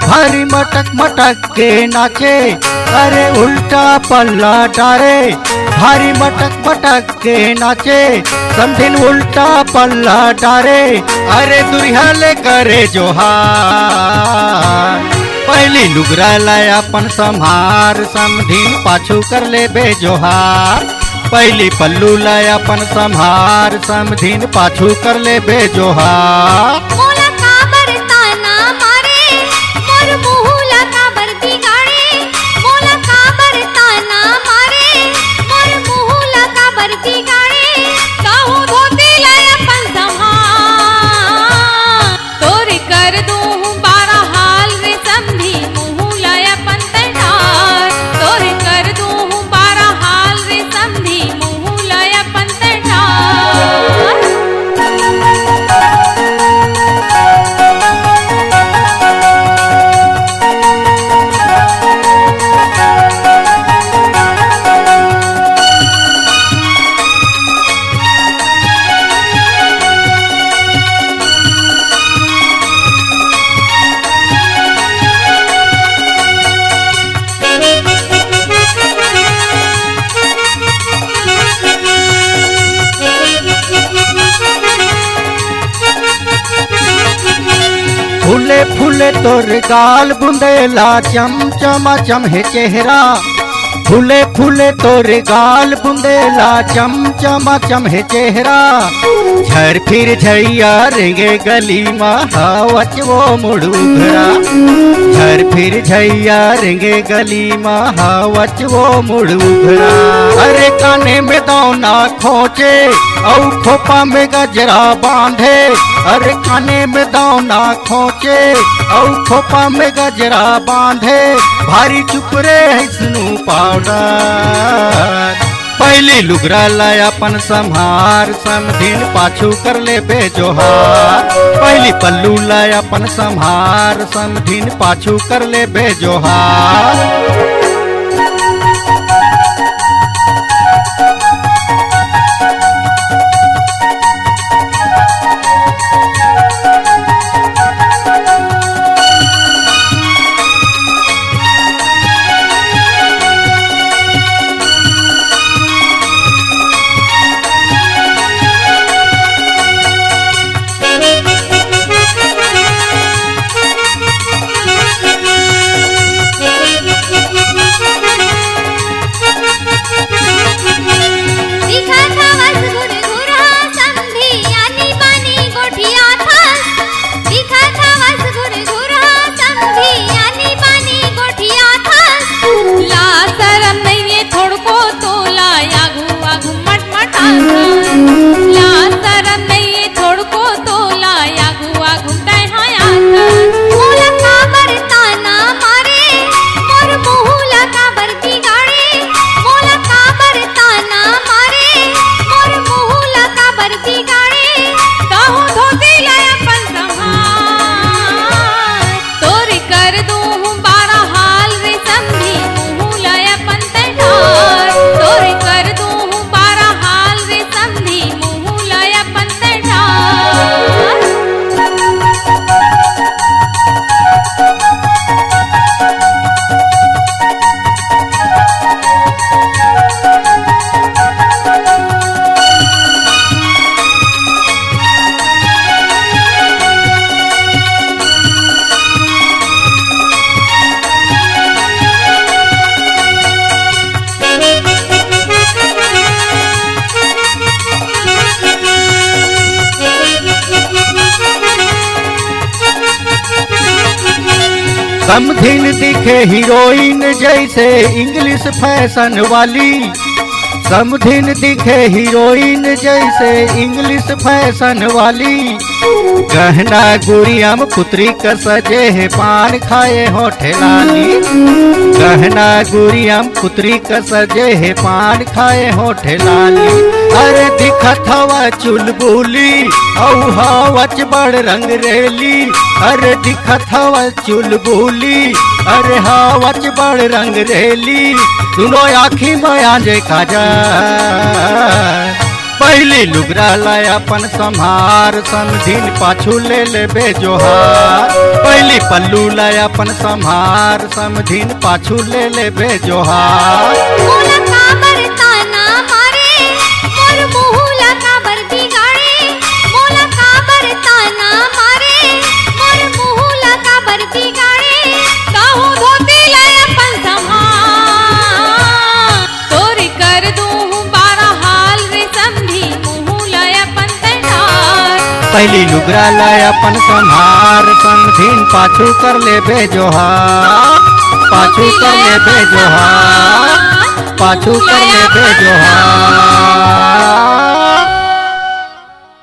भारी मटक मटक के नाचे, अरे उल्टा पल्ला डारे। भारी मटक मटक के नाचे, समधिन उल्टा पल्ला डारे। अरे दुरिहाले करे जोहार, पहली लुगरा लाय अपन संहार। समधिन पाछू कर ले बेजोहार, पहली पल्लू लाय अपन संहार। समधिन पाछू कर ले बेजोहार। फूले फूले तोर गाल, बुंदेला चम चमा चम है चेहरा। फूले फूले तोर गाल, बुंदेला चम चमा चम है चेहरा। झर फिर झैया रेंगे गली महावच वो मुड़ू घरा। झर फिर झैया रेंगे गली महावच वो मुड़ू घरा। अरे काने में दौना खोचे, औ खोपा में गजरा बांधे। अरे काने में दौना खोचे, औ खोपा में गजरा बांधे। भारी चुप रे स्नू पाउडर, पहली लुगरा लाय अपन संहार। समधिन पाछू कर ले बेजोहार, पहली पल्लू लाय अपन संहार। समधिन पाछू कर ले बेजोहार। समधिन दिखे हीरोइन जैसे इंग्लिश फैशन वाली। समधिन दिखे हीरोइन जैसे इंग्लिश फैशन वाली। गहना गुड़ियम पुत्री का सजे है पान खाए होठे लाली। गहना गुड़ियम पुत्री का सजे है पान खाए होठे लाली। अरे दिखत हवा चुलबुली औ हवच बड़ रंग रेली। अरे दिखत हवा चुलबुली अरे हवच बड़ रंग रेली। सुनो आखी माया जे काजा पहली लुगरा लाय अपन संहार समधिन पाछू ले ले बेजोहार। पहली पल्लू लाय अपन संहार समधिन पाछू ले ले बेजोहार। मोला काबर ताना मारे मोर मुहुला काबर बिगाड़े। मोला काबर ताना मारे मोर मुहुला काबर बिगाड़े। कहूँ धोती लाय अपन संहार तोरी कर दूँ बारा हाल रे समधी मुहुला अपन तैयार। पहली लुगरा लाय अपन संहार समधिन पाछू कर ले बेजोहार। पाछू कर ले बेजोहार पाछू कर ले बेजोहार।